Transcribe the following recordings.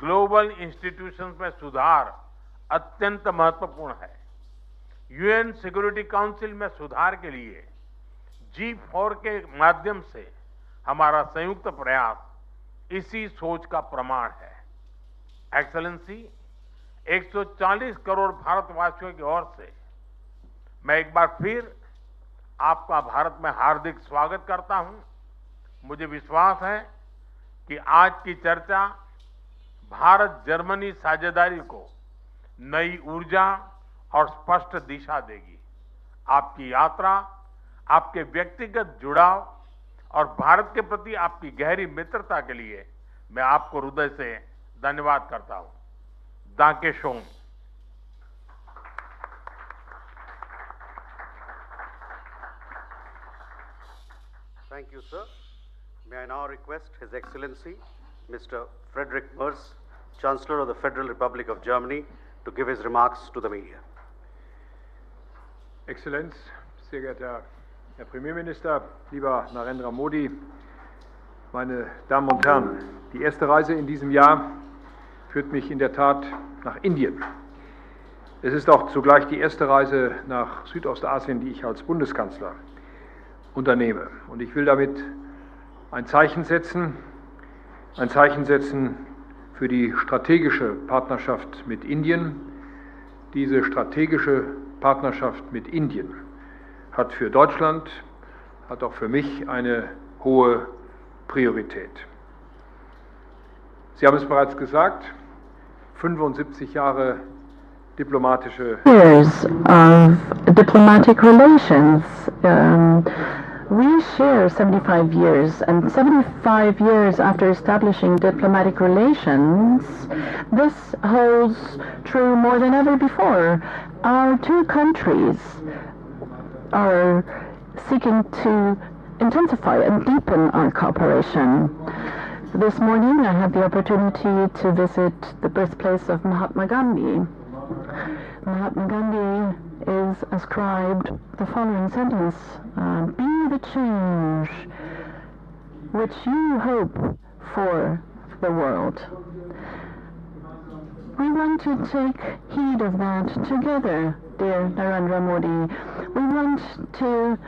Global institutions में सुधार अत्यंत महत्वपूर्ण है। यूएन सिक्योरिटी काउंसिल में सुधार के लिए G4 के माध्यम से हमारा संयुक्त प्रयास इसी सोच का प्रमाण है। एक्सेलेंसी, 140 करोड़ भारतवासियों की ओर से मैं एक बार फिर आपका भारत में हार्दिक स्वागत करता हूं। मुझे विश्वास है कि आज की चर्चा भारत जर्मनी साझेदारी को नई ऊर्जा और स्पष्ट दिशा देगी। आपकी यात्रा, आपके व्यक्तिगत जुड़ाव और भारत के प्रति आपकी गहरी मित्रता के लिए मैं आपको हृदय से धन्यवाद करता हूं। दांके Shome. Thank you, sir. May I now request His Excellency, Mr. Friedrich Merz, Chancellor of the Federal Republic of Germany, to give his remarks to the media. Exzellenz, sehr geehrter Herr Premierminister, lieber Narendra Modi, meine Damen und Herren, die erste Reise in diesem Jahr führt mich in der Tat nach Indien. Es ist auch zugleich die erste Reise nach Südostasien, die ich als Bundeskanzler unternehme. Und ich will damit ein Zeichen setzen für die strategische Partnerschaft mit Indien. Diese strategische Partnerschaft mit Indien hat für Deutschland, hat auch für mich eine hohe Priorität. Sie haben es bereits gesagt, 75 Jahre diplomatische years of diplomatic relations. We share 75 years, and 75 years after establishing diplomatic relations, this holds true more than ever before. Our two countries are seeking to intensify and deepen our cooperation. This morning I had the opportunity to visit the birthplace of Mahatma Gandhi. Mahatma Gandhi is ascribed the following sentence: be the change which you hope for the world. We want to take heed of that together, dear Narendra Modi. We want to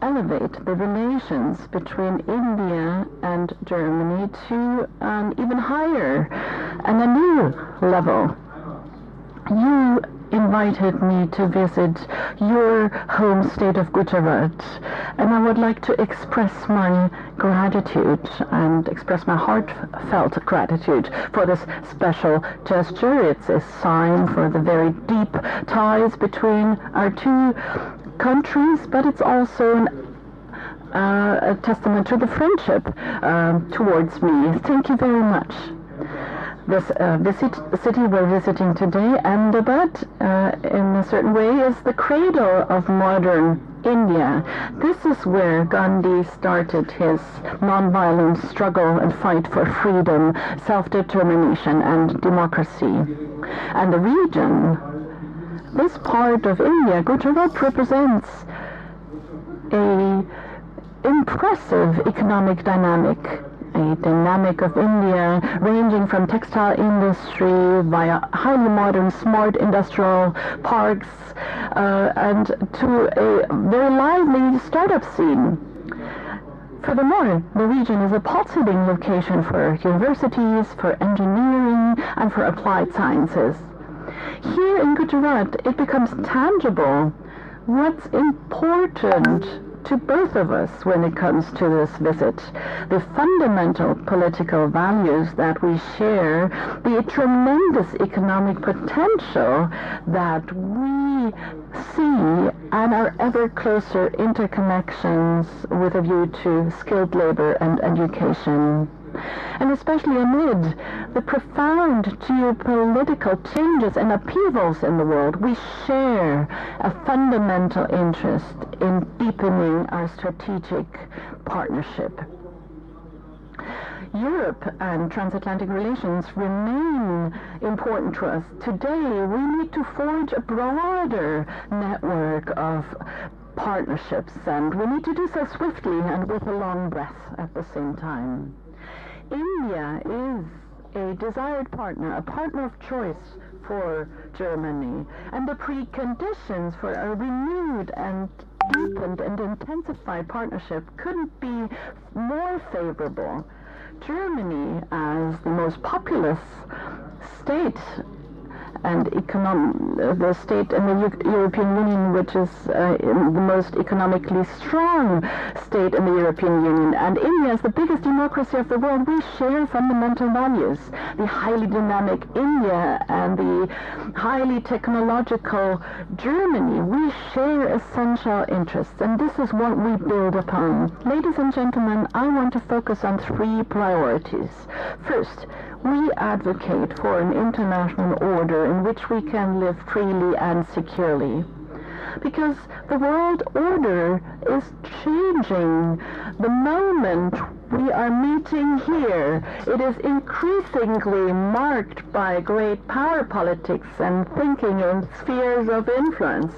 elevate the relations between India and Germany to an even higher and a new level. You invited me to visit your home state of Gujarat, and I would like to express my gratitude and express my heartfelt gratitude for this special gesture. It's a sign for the very deep ties between our two countries, but it's also a testament to the friendship towards me. Thank you very much. This city we're visiting today, Ahmedabad, in a certain way is the cradle of modern India. This is where Gandhi started his non-violent struggle and fight for freedom, self-determination and democracy. And the region, this part of India, Gujarat, represents a impressive economic dynamic, a dynamic of India ranging from textile industry via highly modern smart industrial parks and to a very lively startup scene. Furthermore, the region is a pulsating location for universities, for engineering and for applied sciences. Here in Gujarat, it becomes tangible what's important to both of us when it comes to this visit. The fundamental political values that we share, the tremendous economic potential that we see, and our ever closer interconnections with a view to skilled labor and education. And especially amid the profound geopolitical changes and upheavals in the world, we share a fundamental interest in deepening our strategic partnership. Europe and transatlantic relations remain important to us. Today, we need to forge a broader network of partnerships, and we need to do so swiftly and with a long breath at the same time. India is a desired partner, a partner of choice for Germany, and the preconditions for a renewed and deepened and intensified partnership couldn't be more favorable. Germany, as the most populous state and the state in the European Union, which is the most economically strong state in the European Union, and India is the biggest democracy of the world, we share fundamental values. The highly dynamic India and the highly technological Germany, we share essential interests, and this is what we build upon. Ladies and gentlemen, I want to focus on three priorities. First, we advocate for an international order in which we can live freely and securely. Because the world order is changing. The moment we are meeting here, it is increasingly marked by great power politics and thinking in spheres of influence.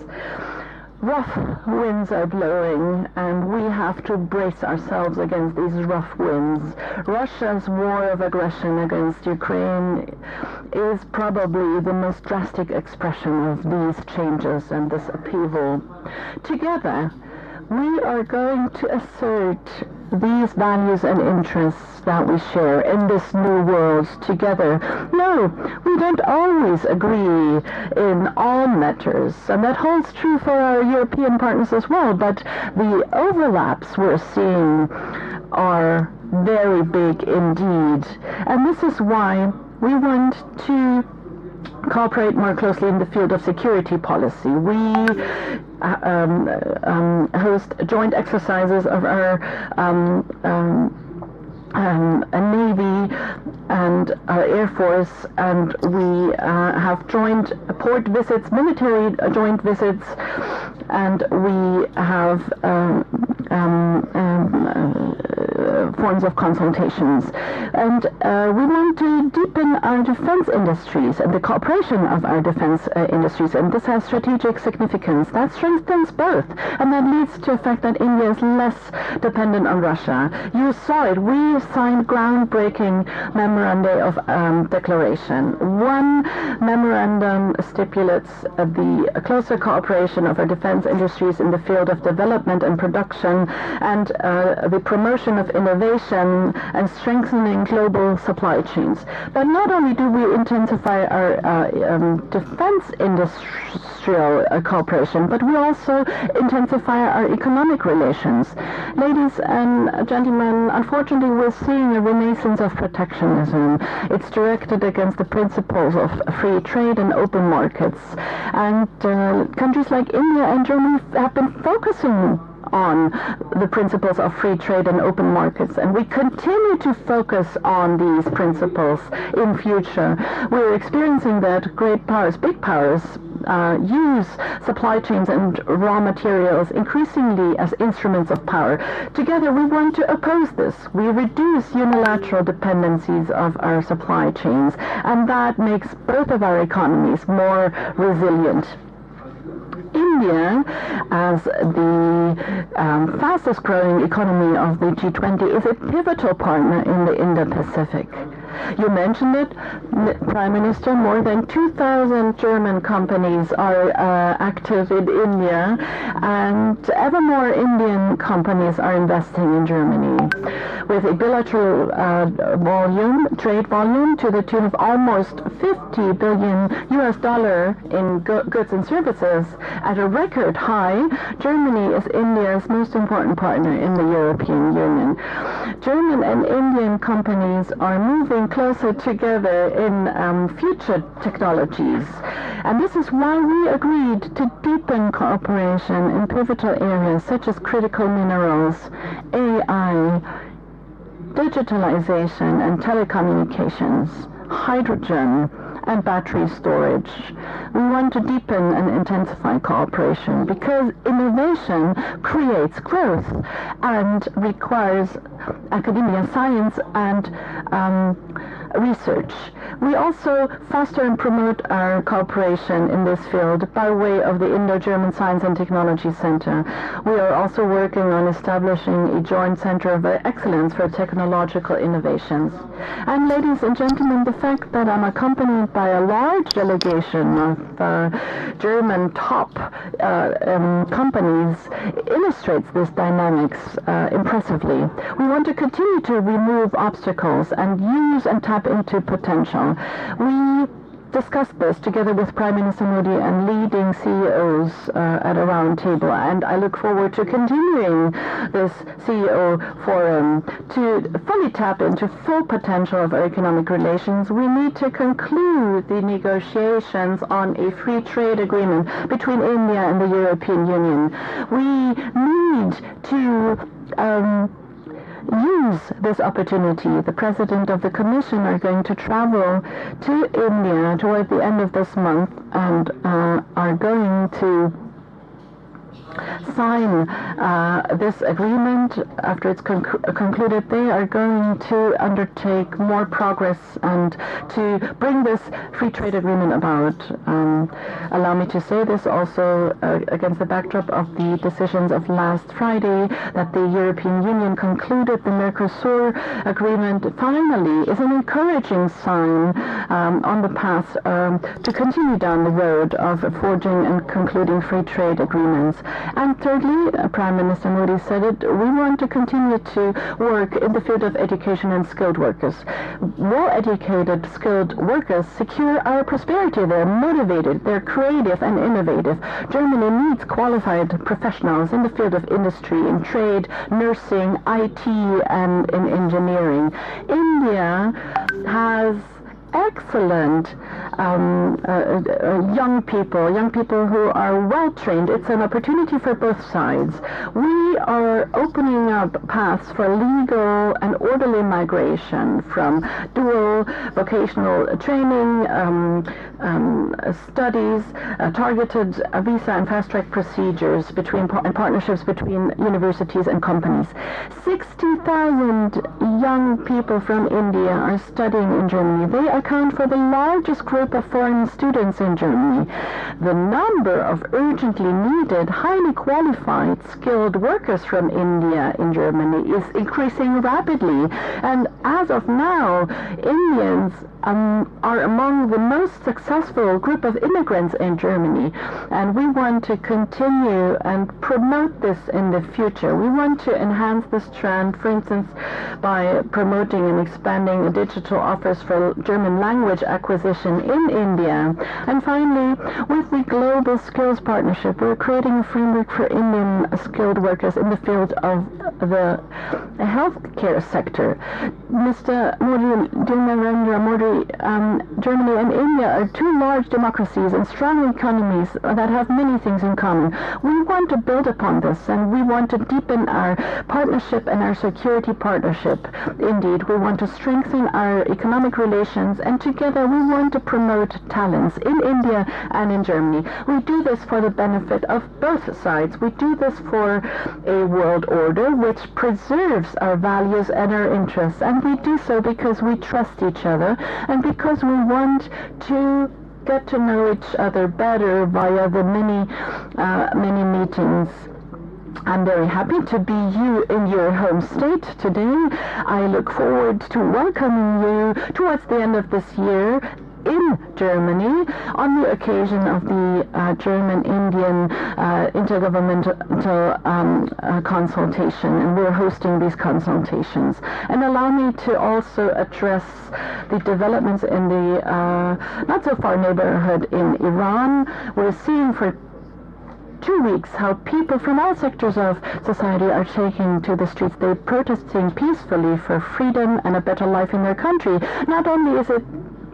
Rough winds are blowing, and we have to brace ourselves against these rough winds. Russia's war of aggression against Ukraine is probably the most drastic expression of these changes and this upheaval. Together, we are going to assert these values and interests that we share in this new world together. No, we don't always agree in all matters, and that holds true for our European partners as well, but the overlaps we're seeing are very big indeed. And this is why we want to cooperate more closely in the field of security policy. We host joint exercises of our Navy and our Air Force, and we have joint port visits, military joint visits, and we have forms of consultations. And we want to deepen our defense industries and the cooperation of our defense industries, and this has strategic significance. That strengthens both, and that leads to the fact that India is less dependent on Russia. You saw it. We signed groundbreaking memoranda of declaration. One memorandum stipulates the closer cooperation of our defense industries in the field of development and production, and the promotion of innovation and strengthening global supply chains. But not only do we intensify our defense industrial cooperation, but we also intensify our economic relations. Ladies and gentlemen, unfortunately, we're seeing a renaissance of protectionism. It's directed against the principles of free trade and open markets. And countries like India and Germany have been focusing on the principles of free trade and open markets, and we continue to focus on these principles in future. We're experiencing that great powers, big powers, use supply chains and raw materials increasingly as instruments of power. Together, we want to oppose this. We reduce unilateral dependencies of our supply chains, and that makes both of our economies more resilient. India, as the fastest growing economy of the G20, is a pivotal partner in the Indo-Pacific. You mentioned it, Prime Minister. More than 2,000 German companies are active in India, and ever more Indian companies are investing in Germany, with a bilateral trade volume to the tune of almost $50 billion in goods and services at a record high. Germany is India's most important partner in the European Union. German and Indian companies are moving closer together in future technologies. And this is why we agreed to deepen cooperation in pivotal areas such as critical minerals, AI, digitalization and telecommunications, hydrogen, and battery storage. We want to deepen and intensify cooperation because innovation creates growth and requires academia, science, and research. We also foster and promote our cooperation in this field by way of the Indo-German Science and Technology Center. We are also working on establishing a joint center of excellence for technological innovations. And ladies and gentlemen, the fact that I'm accompanied by a large delegation of German top companies illustrates this dynamics impressively. We want to continue to remove obstacles and use and tap into potential. We discussed this together with Prime Minister Modi and leading CEOs at a round table, and I look forward to continuing this CEO forum to fully tap into full potential of our economic relations. We need to conclude the negotiations on a free trade agreement between India and the European Union. We need to use this opportunity. The President of the Commission are going to travel to India toward the end of this month and are going to sign this agreement. After it's concluded, they are going to undertake more progress and to bring this free trade agreement about. Allow me to say this also against the backdrop of the decisions of last Friday that the European Union concluded the Mercosur agreement finally is an encouraging sign on the path to continue down the road of forging and concluding free trade agreements. And thirdly, Prime Minister Modi said it, we want to continue to work in the field of education and skilled workers. Well-educated, skilled workers secure our prosperity. They're motivated, they're creative and innovative. Germany needs qualified professionals in the field of industry, in trade, nursing, IT, and in engineering. India has excellent young people who are well trained. It's an opportunity for both sides. We are opening up paths for legal and orderly migration from dual vocational training, studies, targeted visa and fast-track procedures and partnerships between universities and companies. 60,000 young people from India are studying in Germany. They account for the largest group of foreign students in Germany. The number of urgently needed, highly qualified, skilled workers from India in Germany is increasing rapidly. And as of now, Indians are among the most successful group of immigrants in Germany. And we want to continue and promote this in the future. We want to enhance this trend, for instance, by promoting and expanding a digital office for German language acquisition in India. And finally, with the Global Skills Partnership, we're creating a framework for Indian skilled workers in the field of the healthcare sector. Mr. Modi, Narendra Modi, Germany and India are two large democracies and strong economies that have many things in common. We want to build upon this, and we want to deepen our partnership and our security partnership. Indeed, we want to strengthen our economic relations, and together we want to promote talents in India and in Germany. We do this for the benefit of both sides. We do this for a world order which preserves our values and our interests, and we do so because we trust each other and because we want to get to know each other better via the many meetings. I'm very happy to be in your home state today. I look forward to welcoming you towards the end of this year in Germany on the occasion of the German-Indian intergovernmental consultation, and we're hosting these consultations. And allow me to also address the developments in the not-so-far neighborhood in Iran. We're seeing for 2 weeks how people from all sectors of society are taking to the streets. They're protesting peacefully for freedom and a better life in their country. Not only is it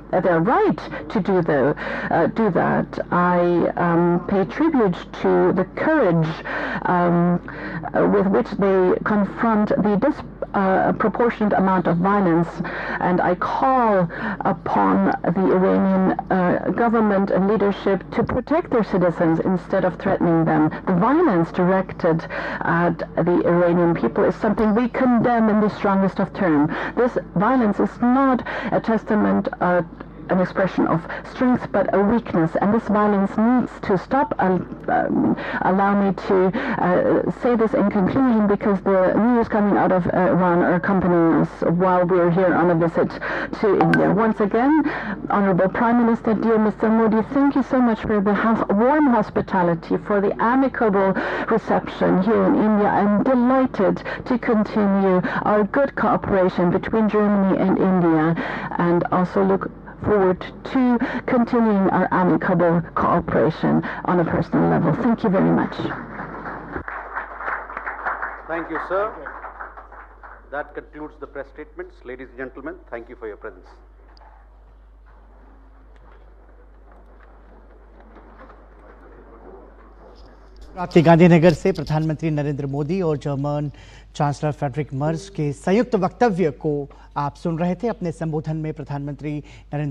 their right to do that, I pay tribute to the courage with which they confront the a proportionate amount of violence, and I call upon the Iranian government and leadership to protect their citizens instead of threatening them. The violence directed at the Iranian people is something we condemn in the strongest of terms. This violence is not a testament an expression of strength but a weakness, and this violence needs to stop. Allow me to say this in conclusion, because the news coming out of Iran are accompanying us while we're here on a visit to India. Once again, Honorable Prime Minister, dear Mr. Modi, thank you so much for the warm hospitality, for the amicable reception here in India. I'm delighted to continue our good cooperation between Germany and India, and also look forward to continuing our amicable cooperation on a personal level. Thank you very much. Thank you, sir. That concludes the press statements. Ladies and gentlemen, thank you for your presence. आपके गांधीनगर से प्रधानमंत्री नरेंद्र मोदी और German chancellor Friedrich Merz के संयुक्त वक्तव्य को आप सुन रहे थे। अपने संबोधन में प्रधानमंत्री नरेंद्र